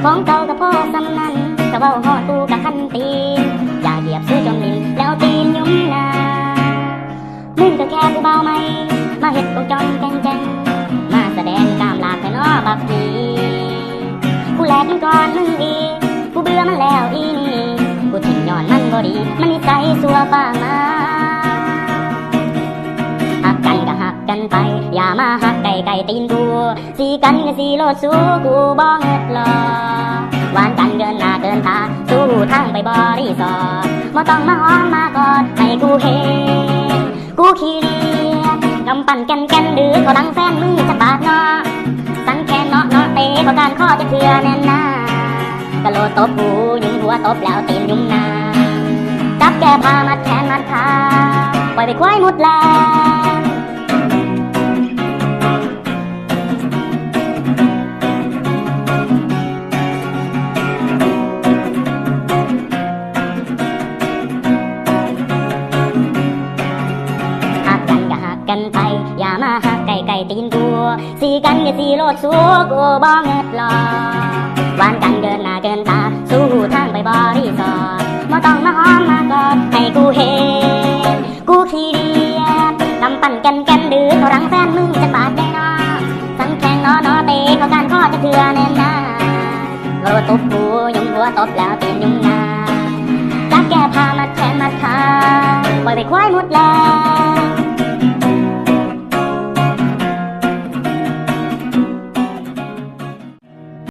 ของเก่ากับพ่อสำนันกะเว้าฮอดกูกะคันตีนอย่าเหยียบซื้อจนมินแล้วตีนยุ่มนามึงก็แค่ผู้เบาไม่มาเฮ็ดกงจอมแกงแจงมาแสดงกามลาดแต่น้อบักทีกูแลกมันก่อนมึงอีกูเบื่อมันแล้วอีนี่กูทิ้งย้อนมันบ่ดีมันนิสัยสัวป้ามาหักกันก็หักกันไปอย่ามาหักไก่ไก่ตีนกูสีกันก็สีโลดสู้กูบ่เงิดหรอหวานกันเกินหน้าเกินตาสู้ทางไปบริสอร์ทบ่ต้องมาหอมมากอดให้กูเห็นกูขี้เลียดกำปั่นแก่นดื้อเขาดังแฟนมึงจะบาดเนาะสันแค่เนาะเตะเขาการข้อจะเถื่อแน่นหน้ากะโลตบกูยุงหัวตบแล้วตีนยุงนาจับแก้ผ้ามัดแขนมัดขาปล่อยไปควายมุดแลกันไปอย่ามาหักไก่ไก่ตีนกูสีกันก็สีโลดสู้กูบ่เงิดหรอหวานกันเกินหน้าเกินตาสู้ทางไปบริสอร์ทบ่ต้องมาหอมมากอดให้กูเห็นกูขี้เดียดกำปั่นแก่นดื้อเขารังแฟนมึงจะบาดได้น้อสันแข่งน้อเตะเขาการข้อจะเถื่อแน่นหน้าโลตบกูยุงหัวตบแล้วตีนยุงนาจับแก้ผ้ามัดแขนมัดขาปล่อยไปควายมุดแล้ว